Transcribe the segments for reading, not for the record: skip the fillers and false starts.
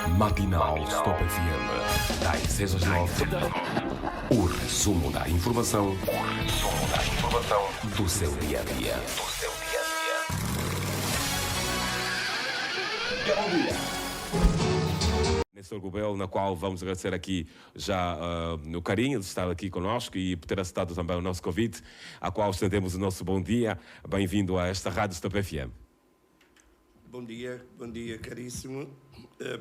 Matinal Stop FM. Das 6 às 9. O resumo da informação do seu dia a dia. Bom dia. Néstor Gubel, na qual vamos agradecer aqui já no carinho de estar aqui conosco e por ter aceitado também o nosso convite, a qual estendemos o nosso bom dia. Bem-vindo a esta Rádio Stop FM. Bom dia caríssimo.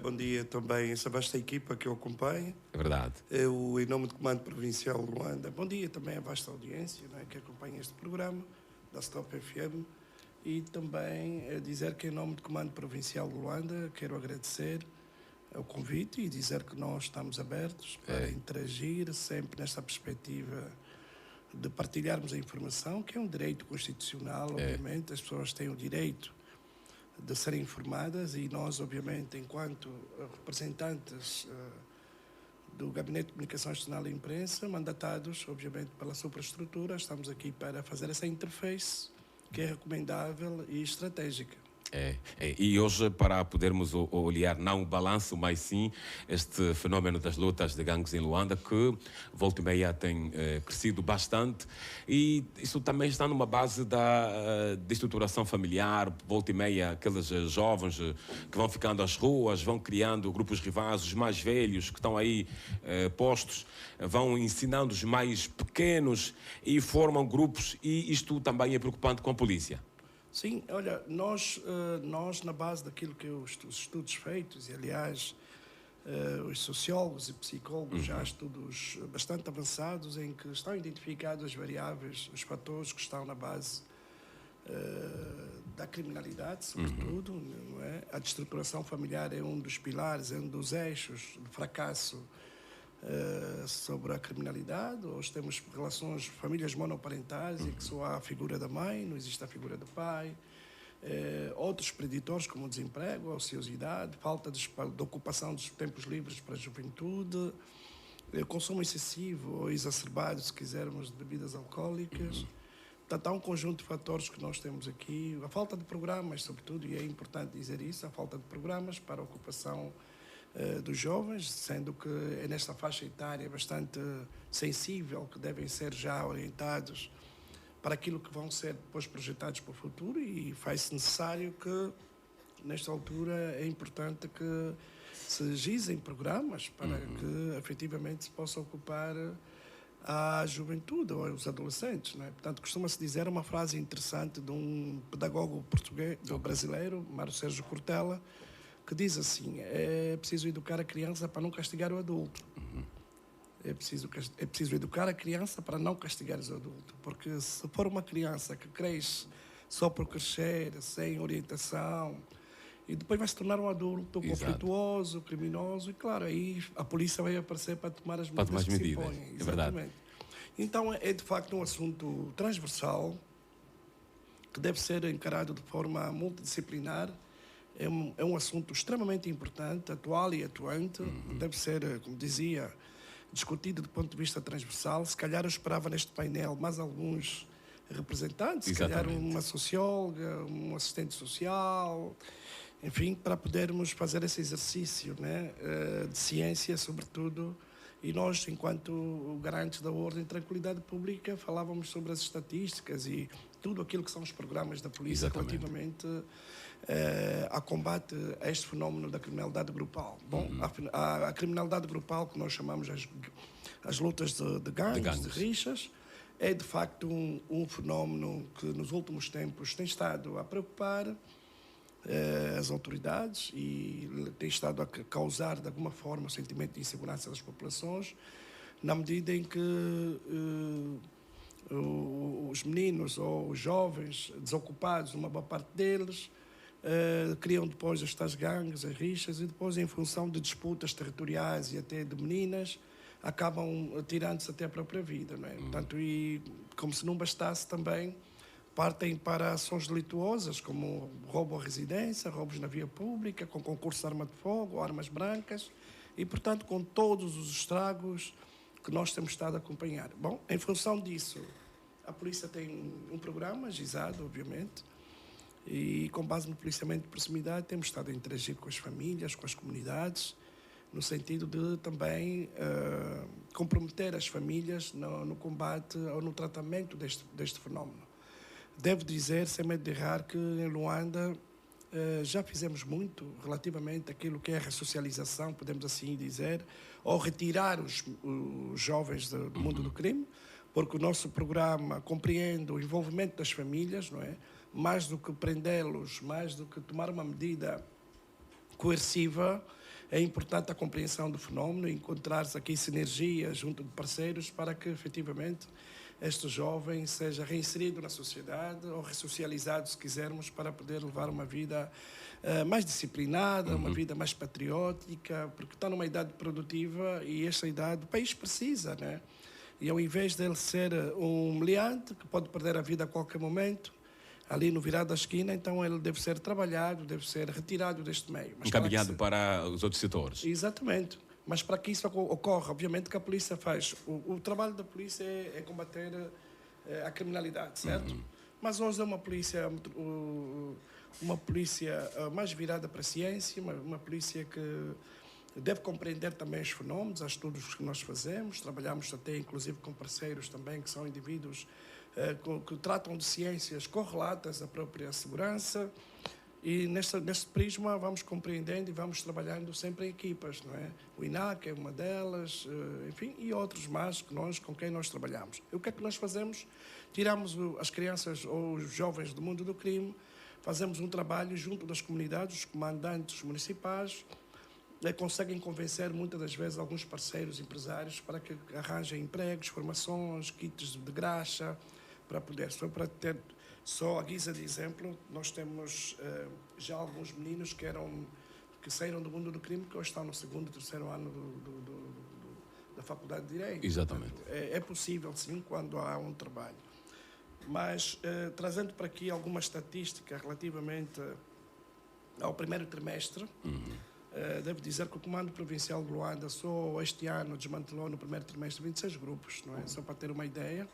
Bom dia também a essa vasta equipa que eu acompanho. É verdade. Eu, em nome do Comando Provincial de Luanda, bom dia também à vasta audiência, não é, que acompanha este programa da Stop FM. E também dizer que, em nome do Comando Provincial de Luanda, quero agradecer o convite e dizer que nós estamos abertos para interagir sempre nesta perspectiva de partilharmos a informação, que é um direito constitucional, obviamente. As pessoas têm o direito de serem informadas e nós, obviamente, enquanto representantes do Gabinete de Comunicação Institucional e Imprensa, mandatados, obviamente, pela superestrutura, estamos aqui para fazer essa interface que é recomendável e estratégica. E hoje, para podermos olhar não o balanço, mas sim este fenómeno das lutas de gangues em Luanda, que volta e meia tem crescido bastante, e isso também está numa base da estruturação familiar. Volta e meia, aqueles jovens que vão ficando às ruas, vão criando grupos rivais, os mais velhos que estão aí postos, vão ensinando os mais pequenos e formam grupos, e isto também é preocupante com a polícia. Sim, olha, nós na base daquilo que os estudos feitos, e aliás os sociólogos e psicólogos já há estudos bastante avançados em que estão identificados as variáveis, os fatores que estão na base da criminalidade, sobretudo, não é? A destruturação familiar é um dos pilares, é um dos eixos de fracasso sobre a criminalidade. Hoje temos relações, famílias monoparentais, em que só há a figura da mãe, não existe a figura do pai. Outros preditores, como o desemprego, a ociosidade, falta de ocupação dos tempos livres para a juventude, consumo excessivo ou exacerbado, se quisermos, de bebidas alcoólicas. Portanto, há um conjunto de fatores que nós temos aqui. A falta de programas, sobretudo, e é importante dizer isso, a falta de programas para a ocupação dos jovens, sendo que é nesta faixa etária bastante sensível que devem ser já orientados para aquilo que vão ser depois projetados para o futuro, e faz-se necessário que, nesta altura, é importante que se gizem programas para que efetivamente se possa ocupar a juventude ou os adolescentes, não é? Portanto, costuma-se dizer uma frase interessante de um pedagogo português, brasileiro, Mário Sérgio Cortella, que diz assim: é preciso educar a criança para não castigar o adulto. É preciso educar a criança para não castigar o adulto, porque se for uma criança que cresce só por crescer, sem orientação, e depois vai se tornar um adulto conflituoso, criminoso, e claro, aí a polícia vai aparecer para tomar as medidas que se impõem. É verdade. Então é de facto um assunto transversal que deve ser encarado de forma multidisciplinar. É um assunto extremamente importante, atual e atuante. Deve ser, como dizia, discutido do ponto de vista transversal. Se calhar eu esperava neste painel mais alguns representantes, se calhar uma socióloga, um assistente social, enfim, para podermos fazer esse exercício, né, de ciência, sobretudo. E nós, enquanto garantes da ordem e tranquilidade pública, falávamos sobre as estatísticas e tudo aquilo que são os programas da polícia relativamente a combate a este fenómeno da criminalidade grupal. Bom, a criminalidade grupal, que nós chamamos as lutas de gangues, de rixas, é de facto um fenómeno que nos últimos tempos tem estado a preocupar as autoridades e tem estado a causar de alguma forma um sentimento de insegurança das populações, na medida em que os meninos ou os jovens desocupados, uma boa parte deles, criam depois estas gangues, as rixas, e depois, em função de disputas territoriais e até de meninas, acabam tirando-se até a própria vida, não é? Portanto, e como se não bastasse também, partem para ações delituosas, como roubo à residência, roubos na via pública, com concurso de arma de fogo, armas brancas, e, portanto, com todos os estragos que nós temos estado a acompanhar. Bom, em função disso, a polícia tem um programa, gizado, obviamente, E com base no policiamento de proximidade temos estado a interagir com as famílias, com as comunidades, no sentido de também comprometer as famílias no combate ou no tratamento deste fenómeno. Devo dizer, sem medo de errar, que em Luanda já fizemos muito relativamente àquilo que é a ressocialização, podemos assim dizer, ou retirar os jovens do mundo do crime, porque o nosso programa compreende o envolvimento das famílias, não é? Mais do que prendê-los, mais do que tomar uma medida coerciva, é importante a compreensão do fenómeno, encontrar-se aqui sinergias junto de parceiros para que, efetivamente, este jovem seja reinserido na sociedade ou ressocializado, se quisermos, para poder levar uma vida mais disciplinada, uma vida mais patriótica, porque está numa idade produtiva e esta idade o país precisa, né? E ao invés dele ser um meliante que pode perder a vida a qualquer momento, ali no virar da esquina, então ele deve ser trabalhado, deve ser retirado deste meio. Encaminhado para os outros setores. Exatamente. Mas para que isso ocorra, obviamente que a polícia faz. O trabalho da polícia é combater a criminalidade, certo? Mas hoje é uma polícia mais virada para a ciência, uma polícia que deve compreender também os fenómenos, há estudos que nós fazemos, trabalhamos até inclusive com parceiros também que são indivíduos que tratam de ciências correlatas à própria segurança. E neste prisma vamos compreendendo e vamos trabalhando sempre em equipas, não é? O INAC é uma delas, enfim, e outros mais com quem nós trabalhamos. E o que é que nós fazemos? Tiramos as crianças ou os jovens do mundo do crime, fazemos um trabalho junto das comunidades, os comandantes municipais, conseguem convencer muitas das vezes alguns parceiros empresários para que arranjem empregos, formações, kits de graxa, para poder, só a guisa de exemplo, nós temos já alguns meninos que saíram do mundo do crime, que hoje estão no segundo, terceiro ano da Faculdade de Direito. Exatamente. Portanto, é possível, sim, quando há um trabalho. Mas, trazendo para aqui alguma estatística relativamente ao primeiro trimestre, devo dizer que o Comando Provincial de Luanda só este ano desmantelou no primeiro trimestre 26 grupos, não é? Só para ter uma ideia.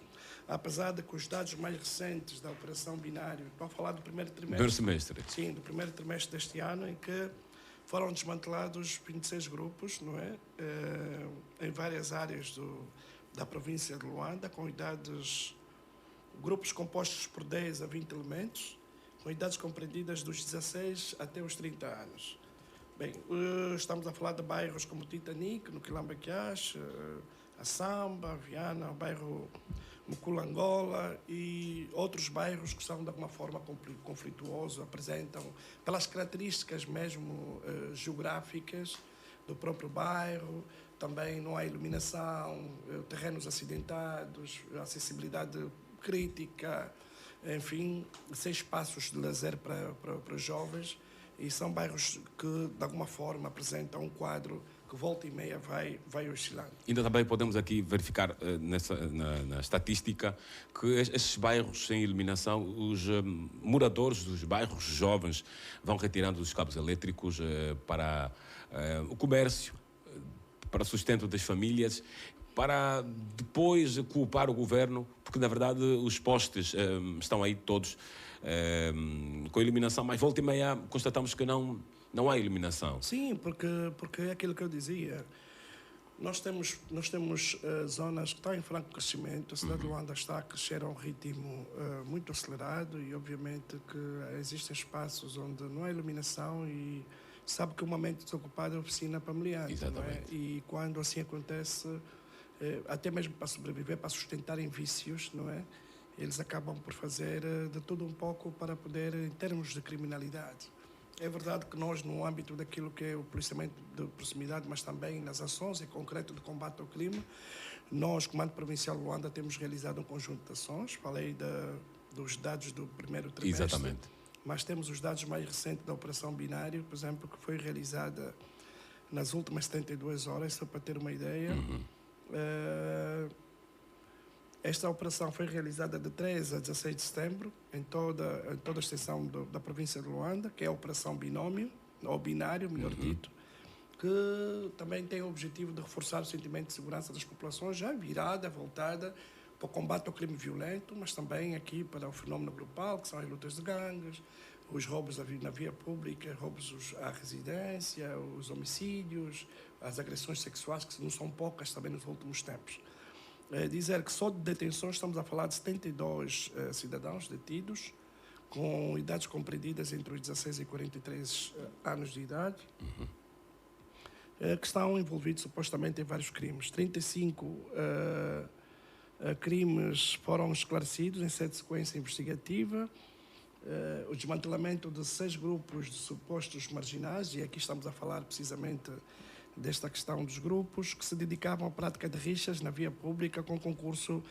Apesar de que os dados mais recentes da Operação Binário, estou a falar do primeiro trimestre. Primeiro semestre. Sim, do primeiro trimestre deste ano, em que foram desmantelados 26 grupos, não é? Em várias áreas da província de Luanda, com grupos compostos por 10 a 20 elementos, com idades compreendidas dos 16 até os 30 anos. Bem, estamos a falar de bairros como Titanic, no Quilamba-Quiax, a Samba, a Viana, o bairro Muculangola e outros bairros que são de alguma forma conflituosos, apresentam, pelas características mesmo geográficas do próprio bairro, também não há iluminação, terrenos acidentados, acessibilidade crítica, enfim, sem espaços de lazer para os jovens, e são bairros que de alguma forma apresentam um quadro que volta e meia vai oscilando. Ainda também podemos aqui verificar na estatística que esses bairros sem iluminação, os moradores dos bairros jovens vão retirando os cabos elétricos para o comércio, para o sustento das famílias, para depois culpar o governo, porque na verdade os postes estão aí todos com iluminação, mas volta e meia constatamos que não há iluminação. Sim, porque é aquilo que eu dizia. Nós temos zonas que estão em franco crescimento. A cidade de Luanda está a crescer a um ritmo muito acelerado e, obviamente, que existem espaços onde não há iluminação e sabe que o momento desocupado é oficina familiar. Exatamente. Não é? E quando assim acontece, até mesmo para sobreviver, para sustentarem vícios, não é? Eles acabam por fazer de tudo um pouco para poder, em termos de criminalidade. É verdade que nós, no âmbito daquilo que é o policiamento de proximidade, mas também nas ações em concreto de combate ao crime, nós, Comando Provincial de Luanda, temos realizado um conjunto de ações. Falei dos dados do primeiro trimestre. Exatamente. Mas temos os dados mais recentes da Operação Binário, por exemplo, que foi realizada nas últimas 72 horas, só para ter uma ideia. Esta operação foi realizada de 3 a 16 de setembro, em toda a extensão da província de Luanda, que é a Operação Binómio, ou Binário, melhor dito, que também tem o objetivo de reforçar o sentimento de segurança das populações, já voltada para o combate ao crime violento, mas também aqui para o fenómeno grupal, que são as lutas de gangues, os roubos na via pública, roubos à residência, os homicídios, as agressões sexuais, que não são poucas também nos últimos tempos. Dizer que só de detenções estamos a falar de 72 cidadãos detidos, com idades compreendidas entre os 16 e 43 anos de idade, que estão envolvidos supostamente em vários crimes. 35 crimes foram esclarecidos em 7 sequência investigativa, o desmantelamento de 6 grupos de supostos marginais, e aqui estamos a falar precisamente desta questão dos grupos que se dedicavam à prática de rixas na via pública com concurso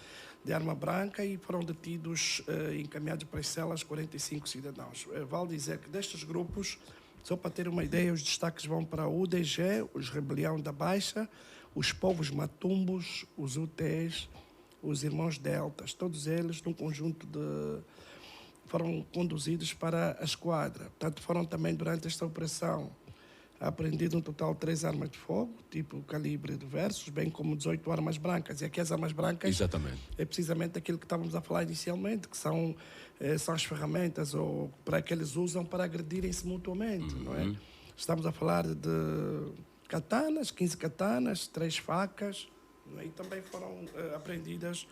de arma branca, e foram detidos e encaminhados para as celas 45 cidadãos. Vale dizer que destes grupos, só para ter uma ideia, os destaques vão para o UDG, os Rebelião da Baixa, os Povos Matumbos, os UTs, os Irmãos Deltas, todos eles num conjunto foram conduzidos para a esquadra. Portanto, foram também durante esta operação apreendido um total de 3 armas de fogo, tipo calibre diversos, bem como 18 armas brancas. E aqui as armas brancas é precisamente aquilo que estávamos a falar inicialmente, que são as ferramentas para que eles usam para agredirem-se mutuamente, não é? Estamos a falar de katanas, 15 katanas, 3 facas, não é? E também foram apreendidas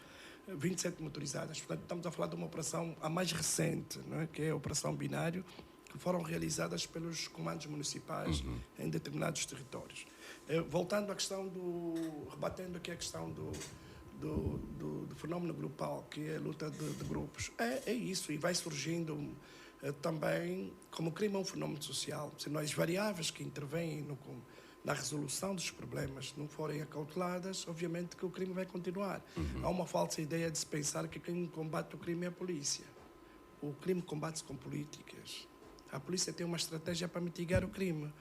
27 motorizadas. Portanto, estamos a falar de uma operação a mais recente, não é? Que é a Operação Binário, que foram realizadas pelos comandos municipais em determinados territórios. Voltando à questão rebatendo aqui a questão do fenómeno grupal, que é a luta de grupos, é isso, e vai surgindo também, como crime é um fenómeno social, se as variáveis que intervêm na resolução dos problemas não forem acauteladas, obviamente que o crime vai continuar. Há uma falsa ideia de se pensar que quem combate o crime é a polícia. O crime combate-se com políticas. A polícia tem uma estratégia para mitigar o crime,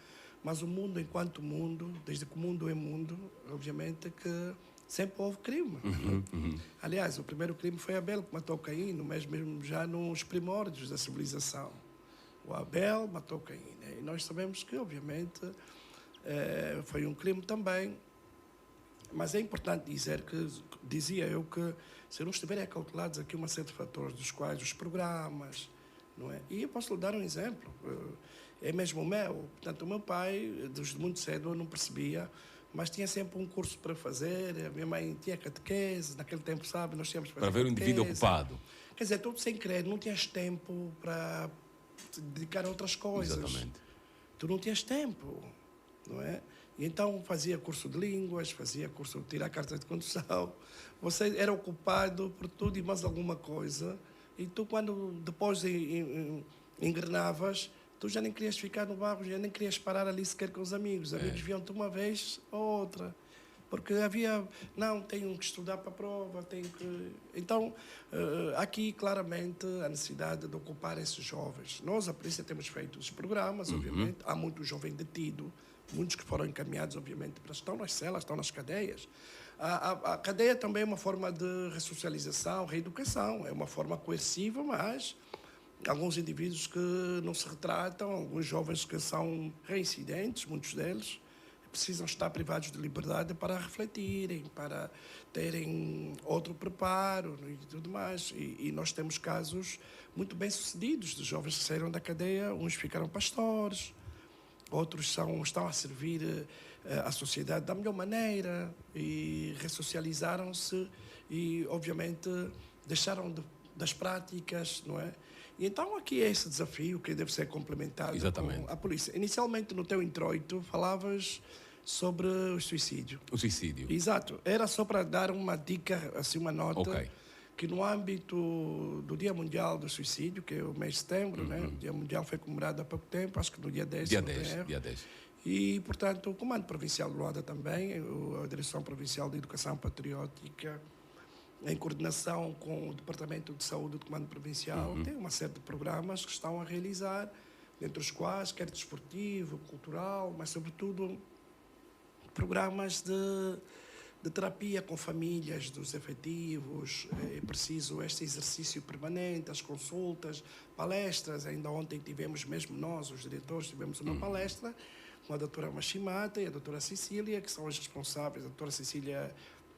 mas o mundo, enquanto mundo, desde que o mundo é mundo, obviamente que sempre houve crime. Aliás, o primeiro crime foi Abel, que matou Caim, mesmo já nos primórdios da civilização. O Abel matou Caim, né? E nós sabemos que, obviamente, foi um crime também, mas é importante dizer que, dizia eu, que se não estiverem acautelados aqui uma série de fatores, dos quais os programas, não é? E eu posso lhe dar um exemplo, é mesmo o meu. Portanto, o meu pai, desde muito cedo, eu não percebia, mas tinha sempre um curso para fazer, a minha mãe tinha catequese, naquele tempo, sabe, nós tínhamos para ver o indivíduo ocupado. Quer dizer, tudo sem querer, não tinhas tempo para te dedicar a outras coisas. Exatamente. Tu não tinhas tempo, não é? E então fazia curso de línguas, fazia curso de tirar carta de condução. Você era ocupado por tudo e mais alguma coisa. E tu, quando depois engrenavas, tu já nem querias ficar no bairro, já nem querias parar ali sequer com os amigos. Os amigos viam-te uma vez ou outra. Porque havia, não, tenho que estudar para a prova, tenho que... Então, aqui claramente a necessidade de ocupar esses jovens. Nós, a polícia, temos feito os programas, obviamente. Há muito jovem detido, muitos que foram encaminhados, obviamente, estão nas celas, estão nas cadeias. A cadeia também é uma forma de ressocialização, reeducação, é uma forma coerciva, mas alguns indivíduos que não se retratam, alguns jovens que são reincidentes, muitos deles, precisam estar privados de liberdade para refletirem, para terem outro preparo e tudo mais. E nós temos casos muito bem-sucedidos de jovens que saíram da cadeia, uns ficaram pastores, outros estão a servir a sociedade da melhor maneira e ressocializaram-se e, obviamente, deixaram das práticas, não é? E então aqui é esse desafio que deve ser complementado com a polícia. Inicialmente, no teu introito, falavas sobre o suicídio. O suicídio. Exato. Era só para dar uma dica, assim, uma nota, que no âmbito do Dia Mundial do Suicídio, que é o mês de setembro, né? O Dia Mundial foi comemorado há pouco tempo, acho que no dia 10. Dia 10. E, portanto, o Comando Provincial de Luanda também, a Direção Provincial de Educação Patriótica, em coordenação com o Departamento de Saúde do Comando Provincial, tem uma série de programas que estão a realizar, dentre os quais, quer desportivo, cultural, mas, sobretudo, programas de terapia com famílias dos efetivos. É preciso este exercício permanente, as consultas, palestras. Ainda ontem tivemos, mesmo nós, os diretores, tivemos uma palestra com a doutora Machimata e a doutora Cecília, que são as responsáveis. A doutora Cecília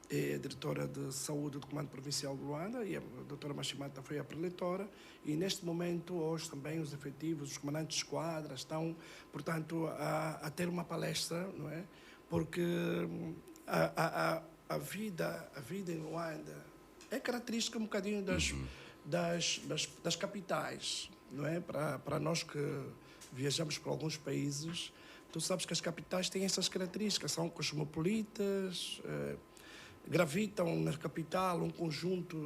é a diretora de saúde do Comando Provincial de Luanda, e a doutora Machimata foi a preletora, e neste momento, hoje também, os efetivos, os comandantes de esquadra estão, portanto, a ter uma palestra, não é? Porque a vida em Luanda é característica um bocadinho das capitais, não é? Para nós que viajamos por alguns países, tu sabes que as capitais têm essas características, são cosmopolitas, gravitam na capital um conjunto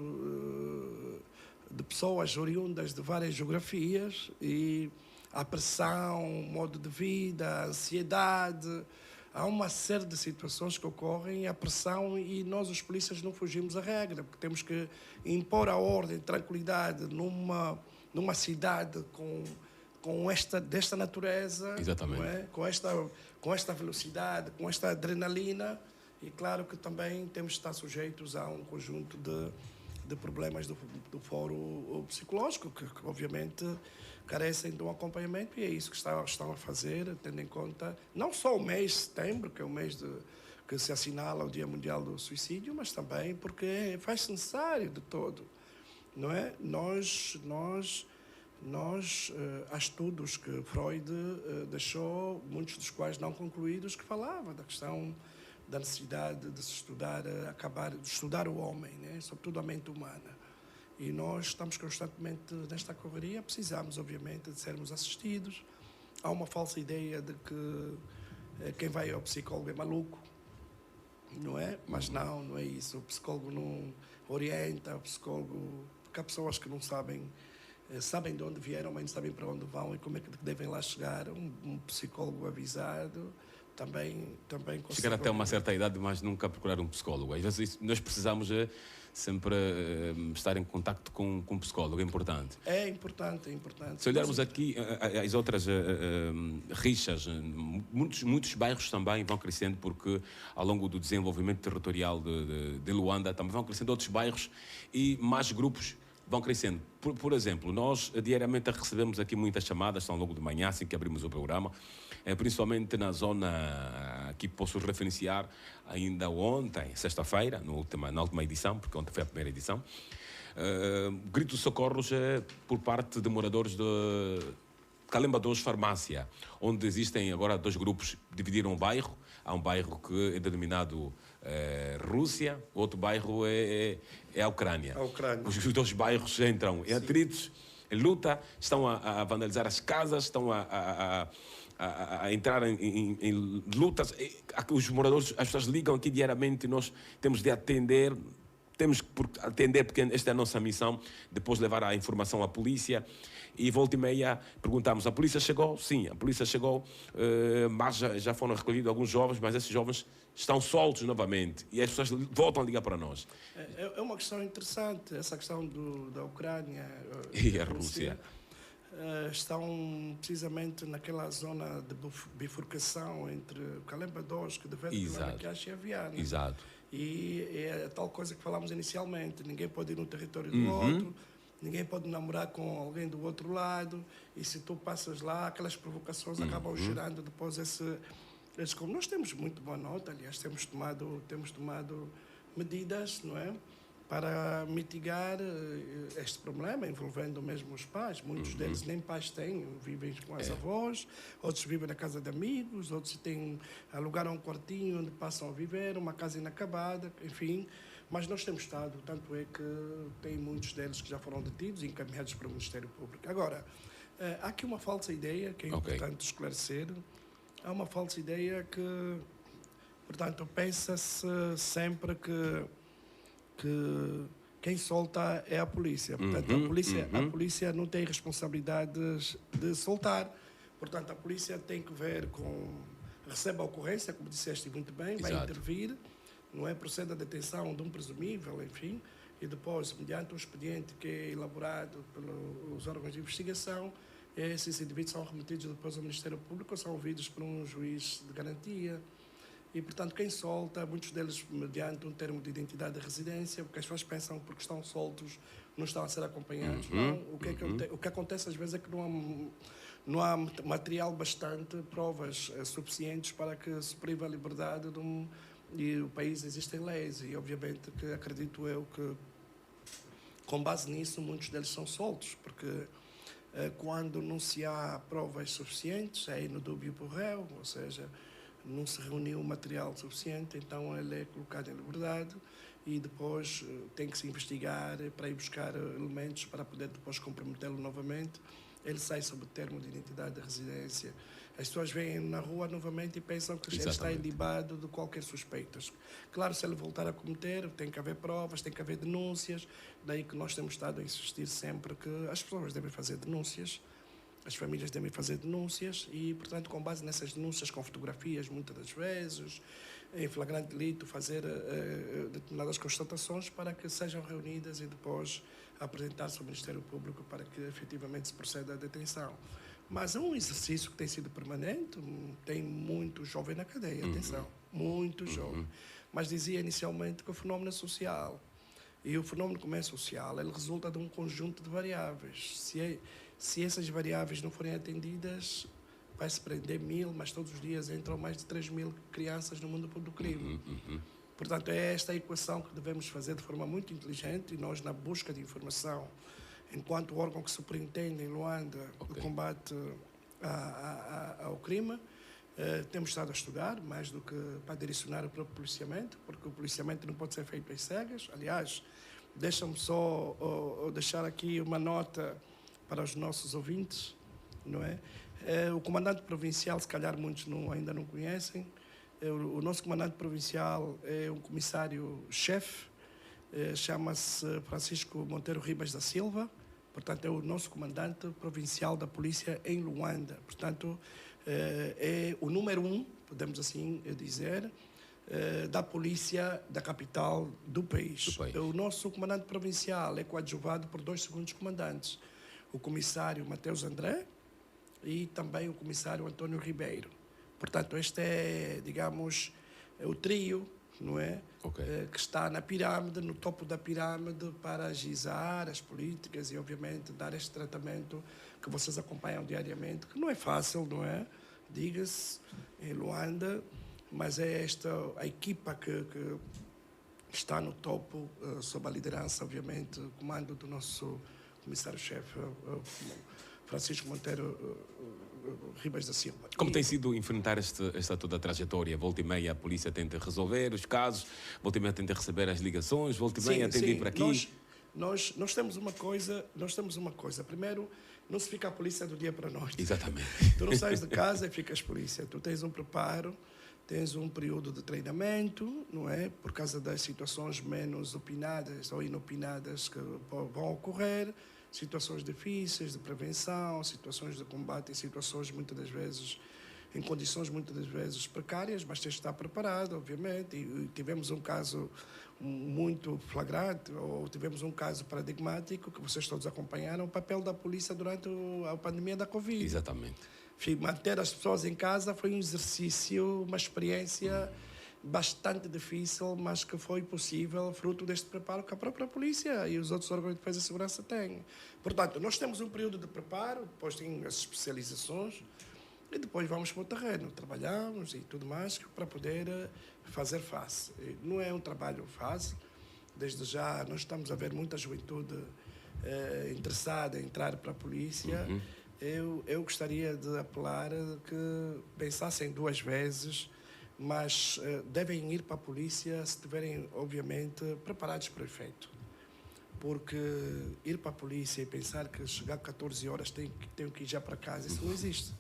de pessoas oriundas de várias geografias, e a pressão, o modo de vida, a ansiedade, há uma série de situações que ocorrem, a pressão, e nós, os polícias, não fugimos à regra, porque temos que impor a ordem, tranquilidade numa cidade desta natureza, Exatamente. não é? com esta velocidade, com esta adrenalina. E claro que também temos de estar sujeitos a um conjunto de problemas do foro psicológico, que obviamente carecem de um acompanhamento, e é isso que estão a fazer, tendo em conta não só o mês de setembro, que é o mês que se assinala o Dia Mundial do Suicídio, mas também porque faz-se necessário de todo, não é? Há estudos que Freud deixou, muitos dos quais não concluídos, que falava da questão da necessidade de se estudar, de estudar o homem, né? Sobretudo a mente humana. E nós estamos constantemente nesta correria, precisamos, obviamente, de sermos assistidos. Há uma falsa ideia de que quem vai ao psicólogo é maluco, não é? Mas não é isso. O psicólogo não orienta, porque há pessoas que não sabem de onde vieram, mas não sabem para onde vão e como é que devem lá chegar. Um psicólogo avisado também chegar até uma certa idade, mas nunca procurar um psicólogo. Às vezes nós precisamos sempre estar em contacto com um psicólogo, é importante. É importante. Se olharmos aqui as outras rixas, muitos bairros também vão crescendo, porque ao longo do desenvolvimento territorial de Luanda também vão crescendo outros bairros e mais grupos vão crescendo. Por exemplo, nós diariamente recebemos aqui muitas chamadas ao longo de manhã, assim que abrimos o programa, principalmente na zona que posso referenciar ainda ontem, sexta-feira, na última edição, porque ontem foi a primeira edição, gritos de socorros por parte de moradores de Calemba 2 Farmácia, onde existem agora dois grupos, dividiram o bairro. Há um bairro que é denominado Rússia, o outro bairro é a Ucrânia. Os dois bairros entram em atritos, em luta, estão a vandalizar as casas, estão a entrar em lutas. Os moradores, as pessoas ligam aqui diariamente, nós temos de atender. Temos que atender, porque esta é a nossa missão, depois levar a informação à polícia. E volta e meia perguntamos, a polícia chegou? Sim, a polícia chegou, mas já foram recolhidos alguns jovens, mas esses jovens estão soltos novamente. E as pessoas voltam a ligar para nós. É uma questão interessante, essa questão da Ucrânia e a Rússia. Estão precisamente naquela zona de bifurcação entre o Calemba 2, que deve ter e a Viana. Exato. E é a tal coisa que falámos inicialmente, ninguém pode ir no território do outro, ninguém pode namorar com alguém do outro lado, e se tu passas lá, aquelas provocações acabam gerando depois como nós temos muito boa nota, aliás, temos tomado medidas, não é, para mitigar este problema, envolvendo mesmo os pais. Muitos deles nem pais têm, vivem com as avós, outros vivem na casa de amigos, outros alugaram um quartinho onde passam a viver, uma casa inacabada, enfim. Mas nós temos estado, tanto é que tem muitos deles que já foram detidos e encaminhados para o Ministério Público. Agora, há aqui uma falsa ideia que é importante esclarecer. Há uma falsa ideia que, portanto, pensa-se sempre que quem solta é a polícia. Portanto, a polícia não tem responsabilidades de soltar. Portanto, a polícia tem que ver recebe a ocorrência, como disseste muito bem, vai intervir, não é? Procede à detenção de um presumível, enfim, e depois, mediante um expediente que é elaborado pelos órgãos de investigação, esses indivíduos são remetidos depois ao Ministério Público ou são ouvidos por um juiz de garantia. E, portanto, quem solta, muitos deles mediante um termo de identidade de residência, porque as pessoas pensam que porque estão soltos não estão a ser acompanhados. Não, o que acontece às vezes é que não há material bastante, provas suficientes para que se prive a liberdade de e o país existem leis, e obviamente que acredito eu que, com base nisso, muitos deles são soltos, porque quando não se há provas suficientes, é no dúbio pro réu, ou seja, não se reuniu material suficiente, então ele é colocado em liberdade e depois tem que se investigar para ir buscar elementos para poder depois comprometê-lo novamente. Ele sai sob o termo de identidade de residência. As pessoas veem na rua novamente e pensam que ele está ilibado de qualquer suspeita. Claro, se ele voltar a cometer, tem que haver provas, tem que haver denúncias. Daí que nós temos estado a insistir sempre que as pessoas devem fazer denúncias, as famílias devem fazer denúncias e, portanto, com base nessas denúncias, com fotografias, muitas das vezes, em flagrante delito, fazer determinadas constatações para que sejam reunidas e depois apresentar-se ao Ministério Público para que efetivamente se proceda à detenção. Mas é um exercício que tem sido permanente, tem muito jovem na cadeia, atenção, muito jovem. Mas dizia inicialmente que o fenómeno é social. E o fenómeno, como é social, ele resulta de um conjunto de variáveis. Se essas variáveis não forem atendidas, vai-se prender 1000, mas todos os dias entram mais de 3000 crianças no mundo do crime. Portanto, é esta a equação que devemos fazer de forma muito inteligente e nós, na busca de informação, enquanto órgão que superintende em Luanda o combate ao crime, temos estado a estudar, mais do que para direcionar o próprio policiamento, porque o policiamento não pode ser feito às cegas. Aliás, deixa-me só deixar aqui uma nota para os nossos ouvintes, não é? O comandante provincial, se calhar muitos ainda não conhecem, o nosso comandante provincial é um comissário-chefe, chama-se Francisco Monteiro Ribas da Silva, portanto é o nosso comandante provincial da polícia em Luanda, portanto é o número 1, podemos assim dizer, da polícia da capital do país. O nosso comandante provincial é coadjuvado por 2 segundos comandantes, o comissário Mateus André e também o comissário Antônio Ribeiro. Portanto, este é, digamos, o trio, não é? Que está na pirâmide, no topo da pirâmide, para agilizar as políticas e, obviamente, dar este tratamento que vocês acompanham diariamente, que não é fácil, não é? Diga-se, em Luanda, mas é esta a equipa que está no topo, sob a liderança, obviamente, o comando do nosso comissário-chefe, Francisco Monteiro Ribas da Silva. Como tem sido enfrentar esta toda a trajetória? Volta e meia a polícia tenta resolver os casos, volta e meia tenta receber as ligações, volta e meia tenta ir para aqui. Nós temos uma coisa, primeiro, não se fica a polícia do dia para a noite. Exatamente. Tu não sais de casa e ficas polícia, tu tens um preparo, tens um período de treinamento, não é? Por causa das situações menos opinadas ou inopinadas que vão ocorrer, situações difíceis de prevenção, situações de combate, situações muitas das vezes em condições muitas das vezes precárias, mas tens de estar preparado, obviamente. E tivemos um caso muito flagrante, ou tivemos um caso paradigmático que vocês todos acompanharam, o papel da polícia durante a pandemia da Covid. Exatamente. Manter as pessoas em casa foi um exercício, uma experiência bastante difícil, mas que foi possível fruto deste preparo que a própria polícia e os outros órgãos de defesa e segurança têm. Portanto, nós temos um período de preparo, depois tem as especializações e depois vamos para o terreno, trabalhamos e tudo mais para poder fazer face. Não é um trabalho fácil, desde já nós estamos a ver muita juventude interessada em entrar para a polícia. Eu gostaria de apelar que pensassem 2 vezes, mas devem ir para a polícia se estiverem, obviamente, preparados para o efeito. Porque ir para a polícia e pensar que chegar a 14 horas tenho que ir já para casa, isso não existe.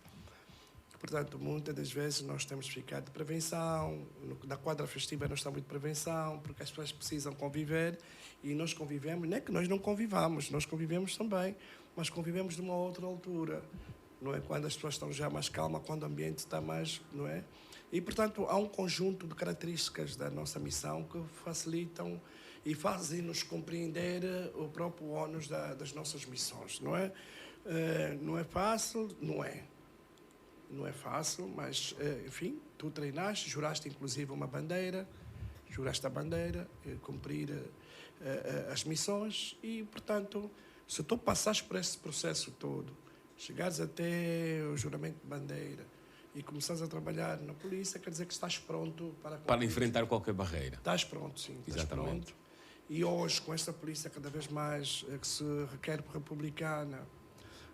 Portanto, muitas das vezes nós temos de ficar de prevenção, na quadra festiva nós estamos de prevenção, porque as pessoas precisam conviver e nós convivemos, não é que nós não convivamos, nós convivemos também, mas convivemos de uma outra altura, não é? Quando as pessoas estão já mais calmas, quando o ambiente está mais, não é? E, portanto, há um conjunto de características da nossa missão que facilitam e fazem-nos compreender o próprio ônus das nossas missões, não é? Não é fácil, não é. Não é fácil, mas, enfim, tu treinaste, juraste inclusive uma bandeira, juraste a bandeira, cumprir as missões e, portanto, se tu passares por esse processo todo, chegares até o juramento de bandeira e começares a trabalhar na polícia, quer dizer que estás pronto para enfrentar qualquer barreira. Estás pronto, sim. Estás pronto. E hoje, com esta polícia cada vez mais que se requer republicana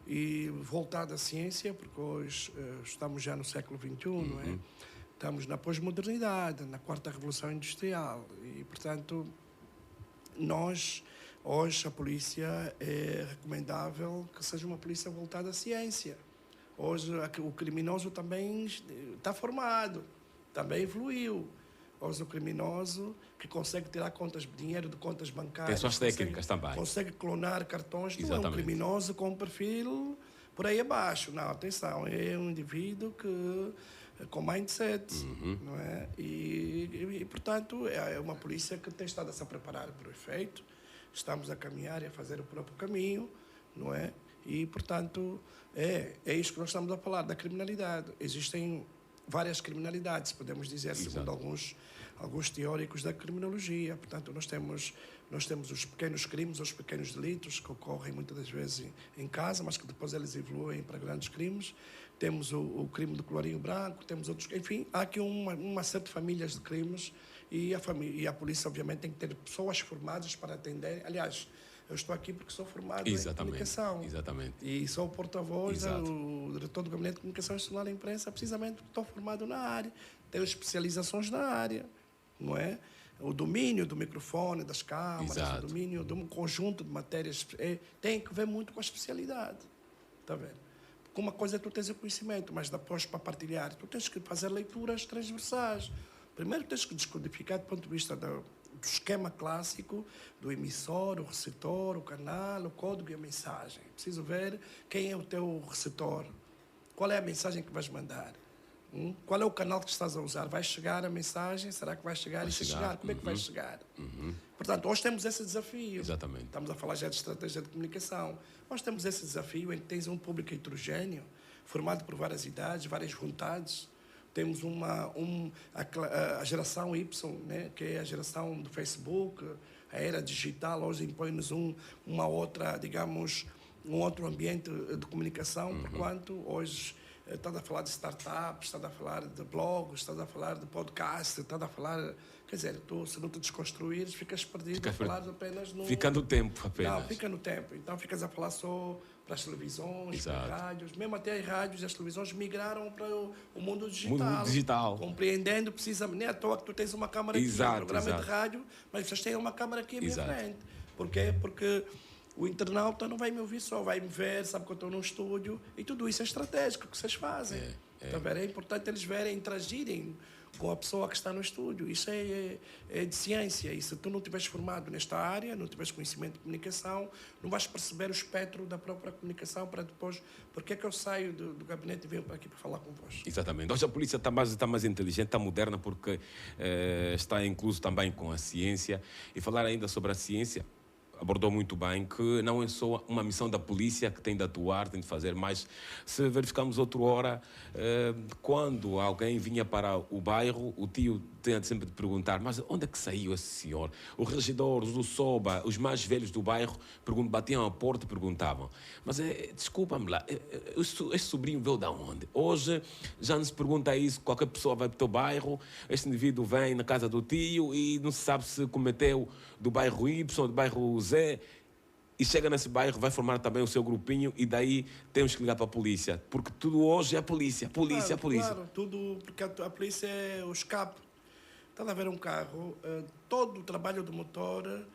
e voltada à ciência, porque hoje estamos já no século XXI, não é? Estamos na pós-modernidade, na quarta revolução industrial e, portanto, hoje a polícia é recomendável que seja uma polícia voltada à ciência. Hoje o criminoso também está formado, também evoluiu. Hoje o criminoso que consegue tirar dinheiro de contas bancárias... Tem suas técnicas também. Consegue clonar cartões. Exatamente. Não é um criminoso com um perfil por aí abaixo. Não, atenção, é um indivíduo com mindset, não é? E, portanto, é uma polícia que tem estado a se preparar para o efeito. Estamos a caminhar e a fazer o próprio caminho, não é? E, portanto, é isso que nós estamos a falar, da criminalidade. Existem várias criminalidades, podemos dizer, segundo alguns teóricos da criminologia. Portanto, nós temos os pequenos crimes, os pequenos delitos que ocorrem muitas das vezes em casa, mas que depois eles evoluem para grandes crimes. Temos o crime do colarinho branco, temos outros... Enfim, há aqui uma série de famílias de crimes e a polícia, obviamente, tem que ter pessoas formadas para atender. Aliás, eu estou aqui porque sou formado em comunicação. Exatamente. E sou o porta-voz, o diretor do Gabinete de Comunicação Institucional e Imprensa, precisamente porque estou formado na área. Tenho especializações na área, não é? O domínio do microfone, das câmaras, o domínio de um conjunto de matérias tem que ver muito com a especialidade. Está vendo? Porque uma coisa é tu tens o conhecimento, mas depois para partilhar, tu tens que fazer leituras transversais. Primeiro tens que descodificar do ponto de vista do esquema clássico do emissor, o receptor, o canal, o código e a mensagem. Preciso ver quem é o teu receptor, qual é a mensagem que vais mandar, qual é o canal que estás a usar. Vai chegar a mensagem? Será que vai chegar? Se chegar, como é que vai chegar? Portanto, hoje temos esse desafio. Exatamente. Estamos a falar já de estratégia de comunicação. Nós temos esse desafio em que tens um público heterogéneo, formado por várias idades, várias vontades. Temos a geração Y, né, que é a geração do Facebook, a era digital, hoje impõe-nos uma outra, digamos, um outro ambiente de comunicação, porquanto hoje estás a falar de startups, estás a falar de blogs, estás a falar de podcast, estás a falar... Quer dizer, se não te desconstruires, ficas perdido a falar apenas no... Fica no tempo apenas. Não, fica no tempo. Então ficas a falar só para as televisões, para as rádios. Mesmo até as rádios e as televisões migraram para o mundo digital. Compreendendo precisamente. Nem à toa que tu tens uma câmara aqui, um programa de rádio, mas vocês têm uma câmara aqui à minha frente. Por quê? Porque o internauta não vai me ouvir só, vai me ver, sabe que eu estou num estúdio. E tudo isso é estratégico que vocês fazem. É importante eles verem, interagirem com a pessoa que está no estúdio. Isso é de ciência. E se tu não estiveres formado nesta área, não tiveres conhecimento de comunicação, não vais perceber o espectro da própria comunicação para depois... Porque é que eu saio do gabinete e venho para aqui para falar convosco? Exatamente. Hoje a polícia está mais inteligente, está moderna, porque está incluso também com a ciência. E falar ainda sobre a ciência, abordou muito bem que não é só uma missão da polícia que tem de atuar, tem de fazer, mas se verificamos outra hora, quando alguém vinha para o bairro, o tio tinha sempre de perguntar, mas onde é que saiu esse senhor? Os regidores, o SOBA, os mais velhos do bairro batiam à porta e perguntavam, mas desculpa-me lá, este sobrinho veio de onde? Hoje já não se pergunta isso, qualquer pessoa vai para o teu bairro, este indivíduo vem na casa do tio e não se sabe se cometeu do bairro Y, do bairro Z, e chega nesse bairro, vai formar também o seu grupinho e daí temos que ligar para a polícia, porque tudo hoje é polícia. Claro, tudo, porque a polícia é o escape. Está a ver um carro, todo o trabalho do motor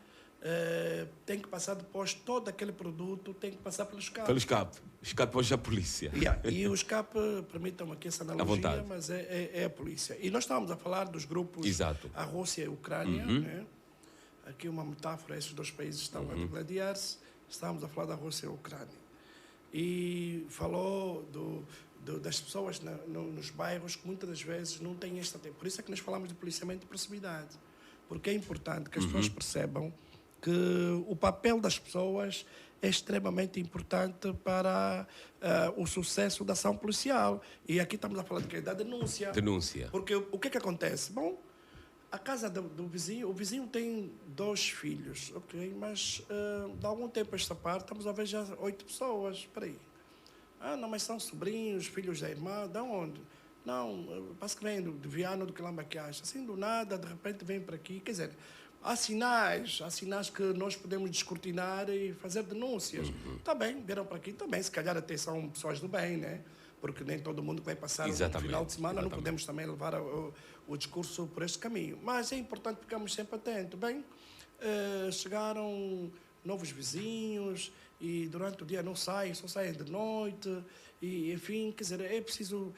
tem que passar depois, todo aquele produto tem que passar pelo escape. Pelo escape. Escape hoje é a polícia. E o escape, permitam-me aqui essa analogia, mas é a polícia. E nós estávamos a falar dos grupos, a Rússia e a Ucrânia, né? Aqui uma metáfora, esses dois países estão a degladiar-se, estávamos a falar da Rússia e a Ucrânia. E falou das pessoas nos bairros que muitas das vezes não têm esta... Por isso é que nós falamos de policiamento de proximidade. Porque é importante que as pessoas percebam que o papel das pessoas é extremamente importante para o sucesso da ação policial. E aqui estamos a falar de quê? Da denúncia. Porque o que é que acontece? Bom, a casa do vizinho, o vizinho tem 2 filhos, ok? Mas de algum tempo a esta parte estamos a ver já 8 pessoas. Espera aí. Não, mas são sobrinhos, filhos da irmã, de onde? Não, parece que vem de Viana ou do Calambaquiás. Assim, do nada, de repente vem para aqui. Quer dizer, há sinais que nós podemos descortinar e fazer denúncias. Está bem, vieram para aqui também, se calhar até são pessoas do bem, né? Porque nem todo mundo vai passar um final de semana, não podemos também levar o discurso por este caminho. Mas é importante ficarmos sempre atentos. Bem, chegaram novos vizinhos e durante o dia não saem, só saem de noite. E, enfim, quer dizer, é preciso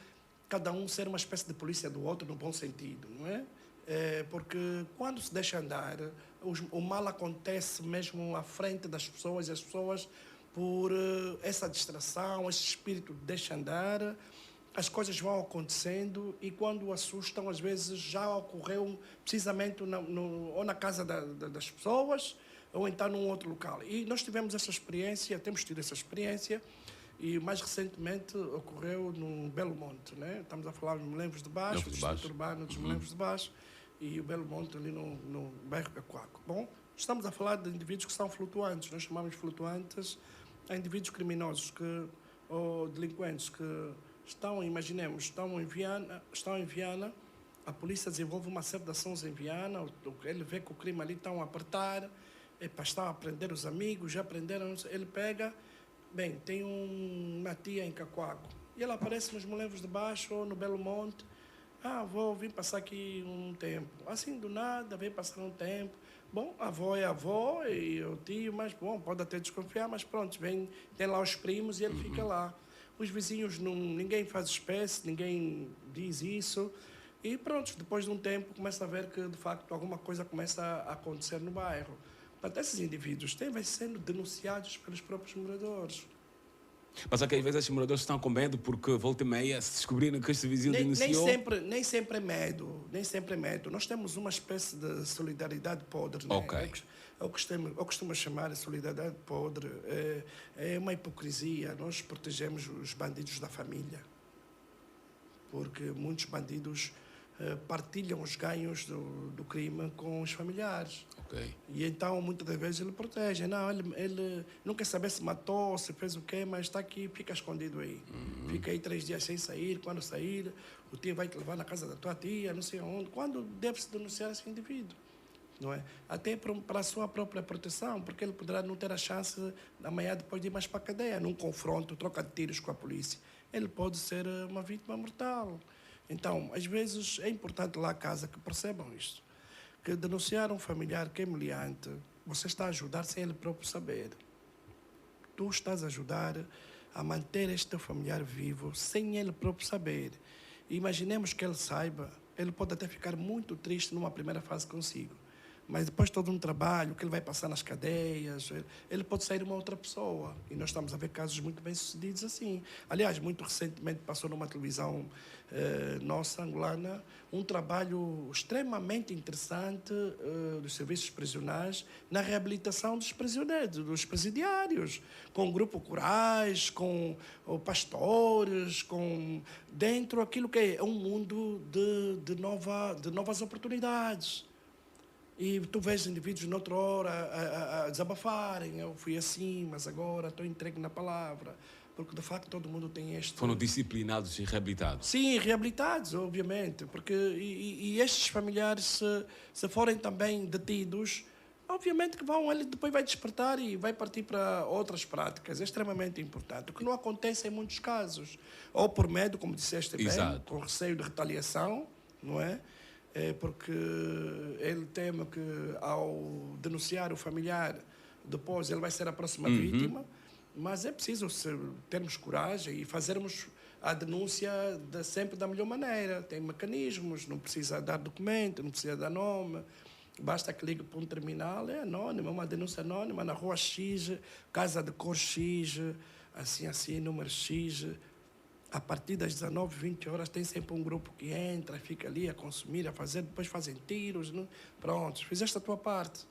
cada um ser uma espécie de polícia do outro no bom sentido, não é? Porque quando se deixa andar, o mal acontece mesmo à frente das pessoas, e as pessoas, por essa distração, esse espírito de deixa andar, as coisas vão acontecendo e quando assustam, às vezes já ocorreu precisamente ou na casa das pessoas ou então num outro local. E nós tivemos essa experiência, temos tido essa experiência, e mais recentemente ocorreu no Belo Monte, né? Estamos a falar dos Melembos de Baixo, do Distrito Urbano dos Melembos de Baixo, e o Belo Monte ali no bairro Cacoaco. Bom, estamos a falar de indivíduos que são flutuantes, nós chamamos de flutuantes a indivíduos criminosos ou delinquentes que imaginemos, estão em Viana, a polícia desenvolve uma série de ações em Viana, ele vê que o crime ali está a apertar, estão a prender os amigos, já prenderam, ele pega, bem, tem uma tia em Cacoaco, e ela aparece nos Molevos de Baixo ou no Belo Monte, vou vir passar aqui um tempo, assim do nada, vem passar um tempo, bom, a avó é a avó e o tio, mas bom, pode até desconfiar, mas pronto, tem lá os primos e ele fica lá. Os vizinhos, ninguém faz espécie, ninguém diz isso. E pronto, depois de um tempo começa a ver que, de facto, alguma coisa começa a acontecer no bairro. Portanto, esses indivíduos vêm sendo denunciados pelos próprios moradores. Mas é que às vezes esses moradores estão com medo porque volta e meia se descobrirem que este vizinho denunciou... Nem sempre é medo. Nós temos uma espécie de solidariedade podre, né? Okay. Eu costumo chamar de solidariedade podre. É uma hipocrisia. Nós protegemos os bandidos da família. Porque muitos bandidos partilham os ganhos do crime com os familiares. Okay. E então, muitas das vezes, ele protege. Não, ele não quer saber se matou, se fez o quê, mas está aqui, fica escondido aí. Fica aí 3 dias sem sair. Quando sair, o tio vai te levar na casa da tua tia, não sei onde. Quando deve-se denunciar esse indivíduo? Não é? Até para a sua própria proteção, porque ele poderá não ter a chance, amanhã, depois de ir mais para a cadeia, num confronto, troca de tiros com a polícia. Ele pode ser uma vítima mortal. Então, às vezes, é importante lá a casa que percebam isto. Que denunciar um familiar que é meliante, você está a ajudar sem ele próprio saber. Tu estás a ajudar a manter este teu familiar vivo sem ele próprio saber. E imaginemos que ele saiba, ele pode até ficar muito triste numa primeira fase consigo. Mas depois de todo um trabalho que ele vai passar nas cadeias, ele pode sair uma outra pessoa. E nós estamos a ver casos muito bem-sucedidos assim. Aliás, muito recentemente passou numa televisão nossa, angolana, um trabalho extremamente interessante dos serviços prisionais na reabilitação dos prisioneiros, dos presidiários, com grupo corais, com pastores, dentro aquilo que é um mundo de novas oportunidades. E tu vês indivíduos noutra hora a desabafarem, eu fui assim, mas agora estou entregue na palavra. Porque, de facto, todo mundo tem este... Foram disciplinados e reabilitados? Sim, reabilitados, obviamente. Porque, e estes familiares, se forem também detidos, obviamente que ele depois vai despertar e vai partir para outras práticas. É extremamente importante. O que não acontece em muitos casos. Ou por medo, como disseste bem, com receio de retaliação, não é? Porque ele teme que, ao denunciar o familiar, depois ele vai ser a próxima vítima. Mas é preciso termos coragem e fazermos a denúncia sempre da melhor maneira. Tem mecanismos, não precisa dar documento, não precisa dar nome. Basta que ligue para um terminal, é anónimo, é uma denúncia anónima, na rua X, casa de cor X, assim, número X. A partir das 19, 20 horas tem sempre um grupo que entra, fica ali a consumir, a fazer, depois fazem tiros. Não? Pronto, fizeste a tua parte.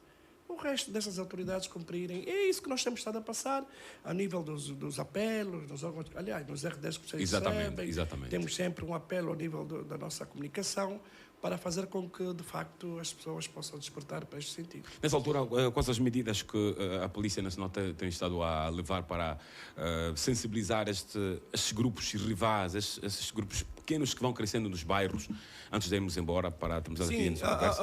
O resto dessas autoridades cumprirem. É isso que nós temos estado a passar a nível dos apelos, nos órgãos, aliás, nos RDs que vocês recebem. Exatamente. Temos sempre um apelo ao nível da nossa comunicação, para fazer com que, de facto, as pessoas possam despertar para este sentido. Nessa altura, quais as medidas que a Polícia Nacional tem estado a levar para sensibilizar estes grupos rivais, esses grupos pequenos que vão crescendo nos bairros, antes de irmos embora, para termos aqui nesta conversa?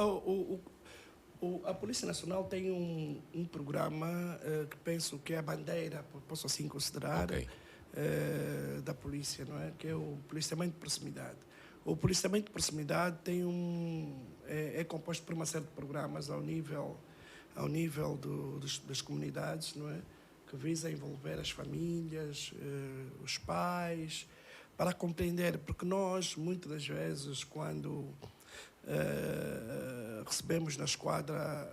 A Polícia Nacional tem um programa que penso que é a bandeira, posso assim considerar, da polícia, não é? Que é o policiamento de proximidade. O policiamento de proximidade tem é composto por uma série de programas ao nível das comunidades, não é? Que visa envolver as famílias, os pais, para compreender, porque nós, muitas das vezes, quando recebemos na esquadra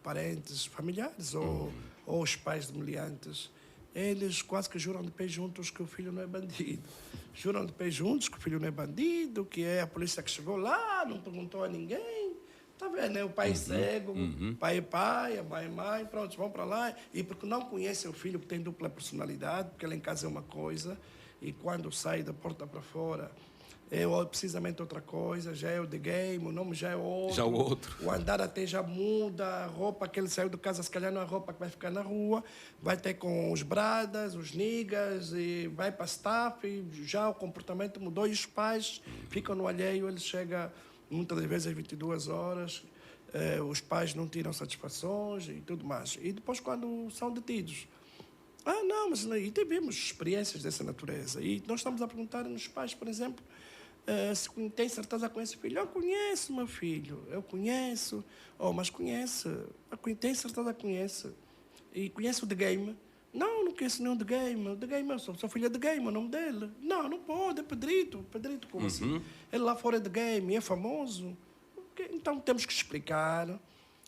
parentes, familiares ou os pais de meliantes, eles quase que juram de pé juntos que o filho não é bandido. Juram de pé juntos que o filho não é bandido, que é a polícia que chegou lá, não perguntou a ninguém. Está vendo, né? O pai é cego, pai é pai, a mãe é mãe, pronto, vão para lá. E porque não conhecem o filho que tem dupla personalidade, porque ele em casa é uma coisa, e quando sai da porta para fora é precisamente outra coisa, já é o The Game, o nome já é outro. Já o outro. O andar até já muda, a roupa que ele saiu de casa, se calhar não é a roupa que vai ficar na rua, vai ter com os bradas, os niggas, e vai para staff, e já o comportamento mudou, e os pais ficam no alheio, ele chega muitas das vezes às 22 horas, os pais não tiram satisfações e tudo mais. E depois quando são detidos, não, mas e tivemos experiências dessa natureza, e nós estamos a perguntar nos pais, por exemplo, se tem certeza que conhece o filho. Eu conheço, meu filho, eu conheço. Mas conhece. Tem certeza que conhece. E conhece o The Game? Não conheço nenhum The Game. O The Game, eu sou filha de Game, o nome dele. Não pode, é Pedrito. Pedrito, como assim? Ele lá fora é The Game, é famoso. Então temos que explicar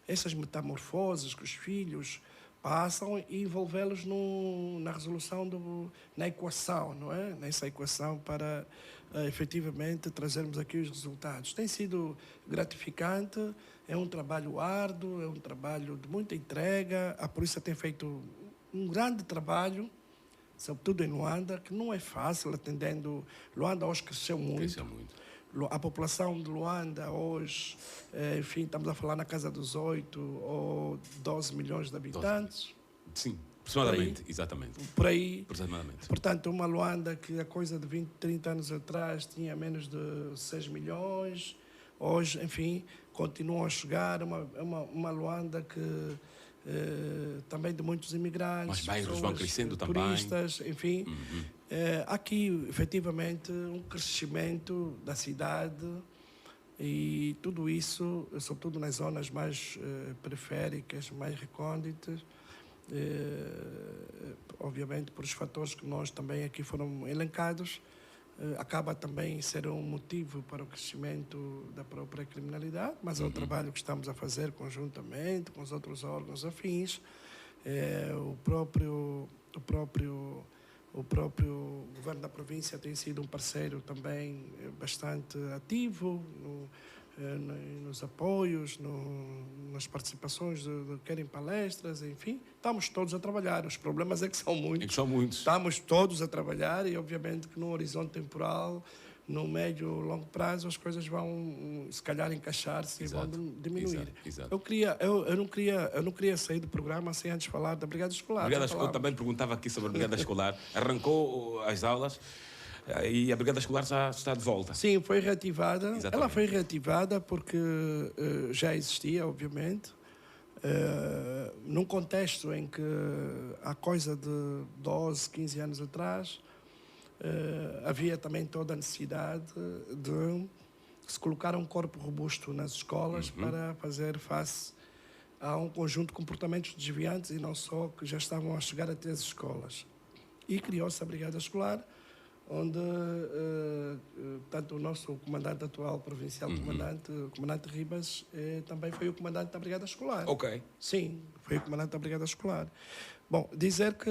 essas metamorfoses que os filhos passam e envolvê-los na resolução, na equação, não é? Nessa equação para efetivamente trazermos aqui os resultados. Tem sido gratificante, é um trabalho árduo, é um trabalho de muita entrega. A polícia tem feito um grande trabalho, sobretudo em Luanda, que não é fácil, atendendo. Luanda hoje cresceu muito. A população de Luanda hoje, enfim, estamos a falar na casa dos 8 ou 12 milhões de habitantes. Sim, aproximadamente, exatamente. Por aí. Aproximadamente. Portanto, uma Luanda que a coisa de 20, 30 anos atrás tinha menos de 6 milhões, hoje, enfim, continuam a chegar. Uma Luanda que também de muitos imigrantes. Os bairros vão crescendo turistas, também. Enfim. Aqui, efetivamente, um crescimento da cidade e tudo isso, sobretudo nas zonas mais periféricas, mais recônditas, obviamente por os fatores que nós também aqui foram elencados, acaba também ser um motivo para o crescimento da própria criminalidade, mas é o trabalho que estamos a fazer conjuntamente com os outros órgãos afins, o próprio governo da província tem sido um parceiro também bastante ativo nos apoios, nas participações, querem palestras, enfim. Estamos todos a trabalhar. Os problemas é que são muitos. Estamos todos a trabalhar e, obviamente, que no horizonte temporal, no médio e longo prazo, as coisas vão, se calhar, encaixar-se e vão diminuir. Exato. Eu não queria sair do programa sem antes falar da Brigada Escolar. Eu também perguntava aqui sobre a Brigada Escolar. Arrancou as aulas e a Brigada Escolar já está de volta. Sim, foi reativada. Exatamente. Ela foi reativada porque já existia, obviamente, num contexto em que há coisa de 12, 15 anos atrás, havia também toda a necessidade de se colocar um corpo robusto nas escolas para fazer face a um conjunto de comportamentos desviantes e não só que já estavam a chegar até as escolas. E criou-se a Brigada Escolar, onde tanto o nosso comandante atual, provincial o comandante Ribas, também foi o comandante da Brigada Escolar. Ok. Sim, foi o comandante da Brigada Escolar. Bom, dizer que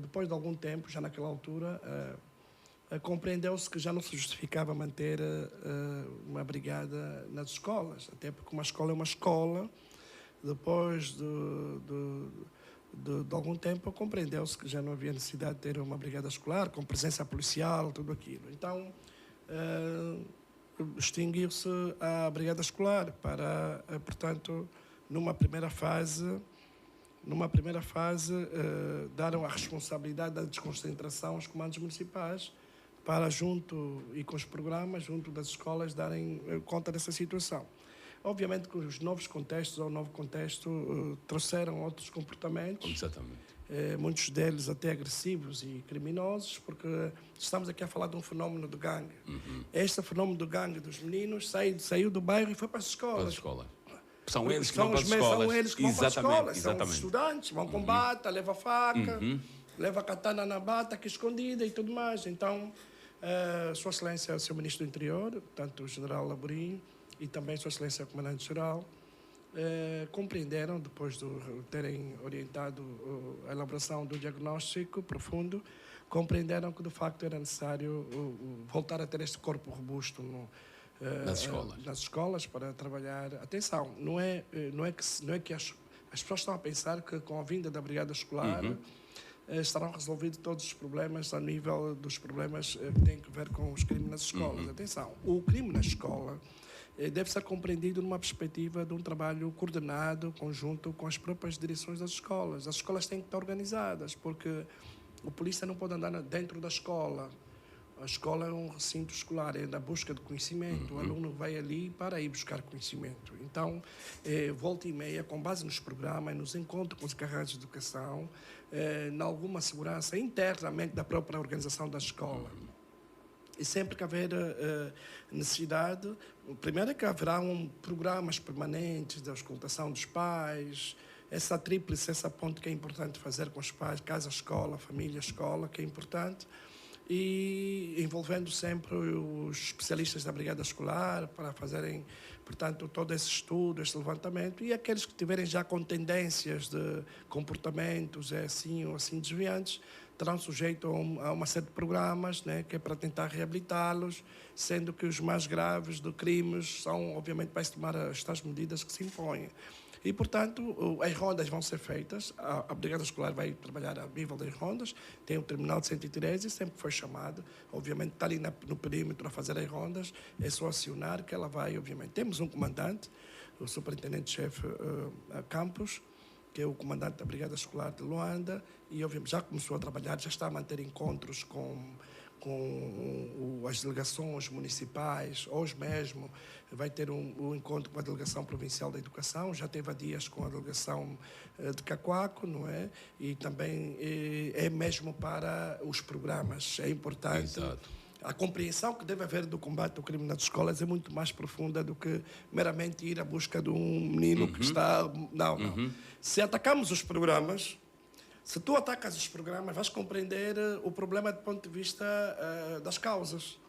depois de algum tempo, já naquela altura, compreendeu-se que já não se justificava manter uma brigada nas escolas, até porque uma escola é uma escola. Depois de algum tempo, compreendeu-se que já não havia necessidade de ter uma brigada escolar com presença policial, tudo aquilo. Então, extinguiu-se a brigada escolar para, portanto, numa primeira fase, deram a responsabilidade da desconcentração aos comandos municipais para, junto e com os programas, junto das escolas, darem conta dessa situação. Obviamente que os novos contextos, ou o novo contexto, trouxeram outros comportamentos. Exatamente. Muitos deles até agressivos e criminosos, porque estamos aqui a falar de um fenómeno de gangue. Este fenómeno do gangue dos meninos saiu do bairro e foi para as escolas. Para as escolas. São eles que vão para as escolas. São eles que vão para as escolas. Exatamente. São os estudantes, vão com bata, leva faca, leva katana na bata, que é escondida e tudo mais. Então, Sua Excelência, o Sr. Ministro do Interior, tanto o General Laborinho e também Sua Excelência, o Comandante-Geral, compreenderam, depois de terem orientado a elaboração do diagnóstico profundo, compreenderam que, de facto, era necessário voltar a ter este corpo robusto nas escolas para trabalhar. Atenção, não é que as pessoas estão a pensar que, com a vinda da brigada escolar, estarão resolvidos todos os problemas a nível dos problemas que têm a ver com os crimes nas escolas. Atenção, o crime na escola deve ser compreendido numa perspectiva de um trabalho coordenado, conjunto com as próprias direções das escolas. As escolas têm que estar organizadas, porque o polícia não pode andar dentro da escola. A escola é um recinto escolar, é da busca de conhecimento. O aluno vai ali para ir buscar conhecimento. Então, volta e meia, com base nos programas, nos encontros com os encarregados de educação, em alguma segurança internamente da própria organização da escola. E sempre que haver necessidade, primeiro é que haverá programas permanentes de auscultação dos pais, essa tríplice, essa ponte que é importante fazer com os pais, casa-escola, família-escola, que é importante, e envolvendo sempre os especialistas da brigada escolar para fazerem, portanto, todo esse estudo, esse levantamento, e aqueles que tiverem já com tendências de comportamentos assim ou assim desviantes, terão sujeito a uma série de programas, né, que é para tentar reabilitá-los, sendo que os mais graves de crimes são, obviamente, para se tomar estas medidas que se impõem. E, portanto, as rondas vão ser feitas, a brigada escolar vai trabalhar a nível das rondas, tem o terminal de 113 e sempre foi chamado, obviamente, está ali no perímetro a fazer as rondas, é só acionar que ela vai, obviamente. Temos um comandante, o superintendente-chefe Campos, que é o comandante da Brigada Escolar de Luanda, e obviamente já começou a trabalhar, já está a manter encontros com as delegações municipais, hoje mesmo vai ter um encontro com a Delegação Provincial da Educação, já teve há dias com a Delegação de Cacoaco, não é? E também é mesmo para os programas, é importante. Exato. A compreensão que deve haver do combate ao crime nas escolas é muito mais profunda do que meramente ir à busca de um menino que está... Não. Se atacamos os programas, se tu atacas os programas, vais compreender o problema do ponto de vista das causas.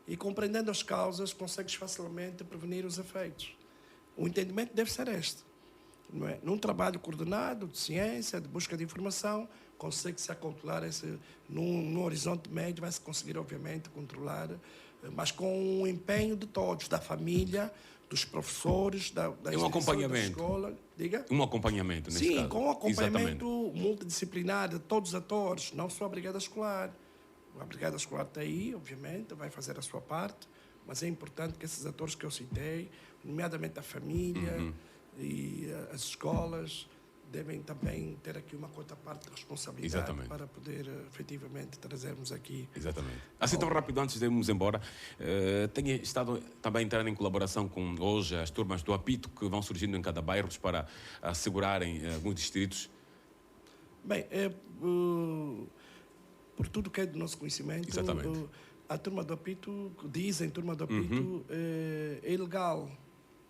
E compreendendo as causas, consegues facilmente prevenir os efeitos. O entendimento deve ser este. Não é? Num trabalho coordenado de ciência, de busca de informação, consegue-se acautelar num horizonte médio, vai-se conseguir, obviamente, controlar, mas com o empenho de todos, da família, dos professores, da escola. Diga? Um acompanhamento, nesse caso. Sim, com um acompanhamento multidisciplinar de todos os atores, não só a Brigada Escolar. A Brigada Escolar está aí, obviamente, vai fazer a sua parte, mas é importante que esses atores que eu citei, nomeadamente a família e as escolas, devem também ter aqui uma quarta parte de responsabilidade para poder efetivamente trazermos aqui. Exatamente. Assim tão rápido, antes de irmos embora, tenho estado também a entrar em colaboração com hoje as turmas do apito que vão surgindo em cada bairro para assegurarem alguns distritos. Bem, por tudo que é do nosso conhecimento, a turma do apito, dizem turma do apito, é ilegal.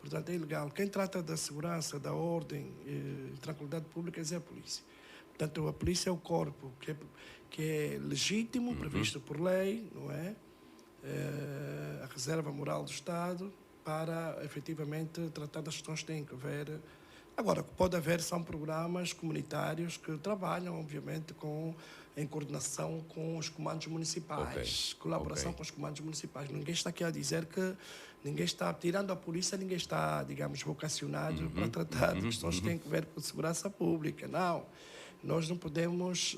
Portanto, é ilegal. Quem trata da segurança, da ordem e tranquilidade pública é a polícia. Portanto, a polícia é o corpo que é legítimo, previsto por lei, não é? A reserva moral do Estado para, efetivamente, tratar das questões que têm que ver. Agora, o que pode haver são programas comunitários que trabalham, obviamente, em coordenação com os comandos municipais, colaboração com os comandos municipais. Ninguém está aqui a dizer que ninguém está, tirando a polícia, ninguém está, digamos, vocacionado para tratar de questões que têm a ver com segurança pública. Não. Nós não podemos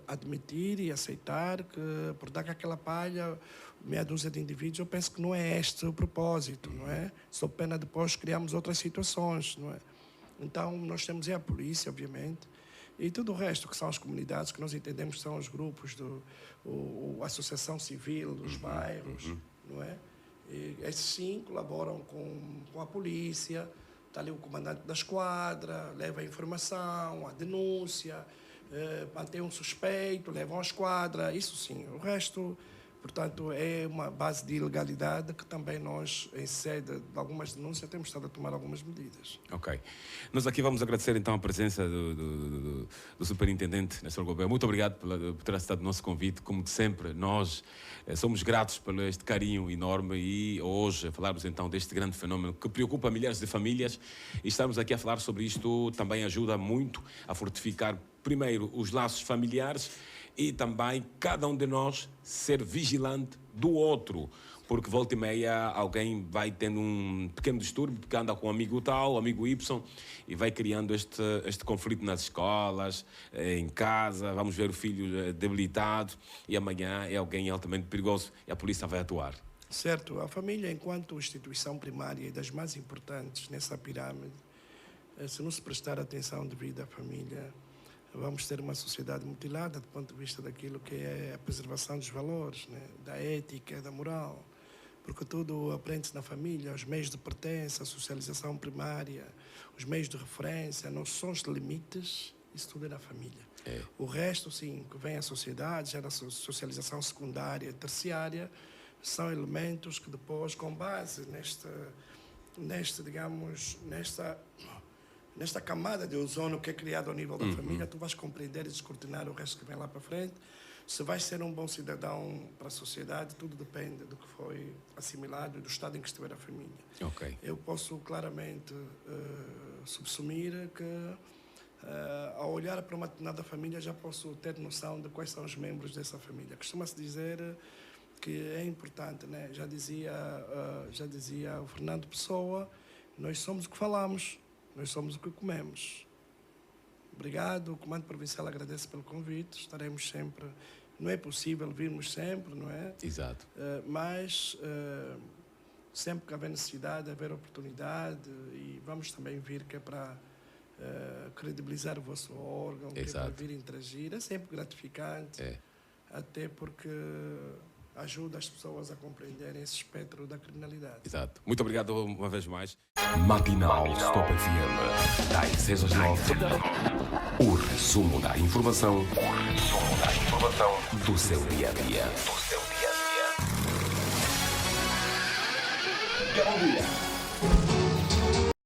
admitir e aceitar que, por dar aquela palha, meia dúzia de indivíduos, eu penso que não é este o propósito, não é? Só pena depois criarmos outras situações, não é? Então, nós temos a polícia, obviamente, e tudo o resto, que são as comunidades, que nós entendemos que são os grupos, a associação civil, dos bairros, não é? E esses sim colaboram com a polícia, está ali o comandante da esquadra, leva a informação, a denúncia, mantém um suspeito, levam à esquadra, isso sim. O resto, portanto, é uma base de ilegalidade que também nós, em sede de algumas denúncias, temos estado a tomar algumas medidas. Ok. Nós aqui vamos agradecer então a presença do Superintendente Néstor Gouveia. Muito obrigado por ter aceitado o nosso convite. Como de sempre, nós somos gratos por este carinho enorme e hoje falarmos então deste grande fenómeno que preocupa milhares de famílias e estarmos aqui a falar sobre isto também ajuda muito a fortificar primeiro os laços familiares e também cada um de nós ser vigilante do outro, porque volta e meia alguém vai tendo um pequeno distúrbio porque anda com um amigo tal, amigo Y, e vai criando este conflito nas escolas, em casa, vamos ver o filho debilitado e amanhã é alguém altamente perigoso e a polícia vai atuar. Certo, a família enquanto instituição primária e das mais importantes nessa pirâmide, se não se prestar atenção devida à família, vamos ter uma sociedade mutilada do ponto de vista daquilo que é a preservação dos valores, né? Da ética, da moral, porque tudo aprende-se na família, os meios de pertença, a socialização primária, os meios de referência, noções de limites, isso tudo é na família. O resto, sim, que vem à sociedade, já na socialização secundária, terciária, são elementos que depois, com base nesta camada de ozono que é criada ao nível da família, tu vais compreender e descortinar o resto que vem lá para frente. Se vais ser um bom cidadão para a sociedade, tudo depende do que foi assimilado e do estado em que estiver a família. Okay. Eu posso claramente subsumir que, ao olhar para uma determinada família, já posso ter noção de quais são os membros dessa família. Costuma-se dizer que é importante, né? Já dizia o Fernando Pessoa, nós somos o que falamos. Nós somos o que comemos. Obrigado, o Comando Provincial agradece pelo convite, estaremos sempre, não é possível virmos sempre, não é? Exato. Mas sempre que haver necessidade, haver oportunidade, e vamos também vir que é para credibilizar o vosso órgão, que é para vir interagir, é sempre gratificante, até porque ajuda as pessoas a compreenderem esse espectro da criminalidade. Exato. Muito obrigado uma vez mais. Matinal Stop FM, das 6 às 9. O resumo da informação do seu dia a dia. Bom dia.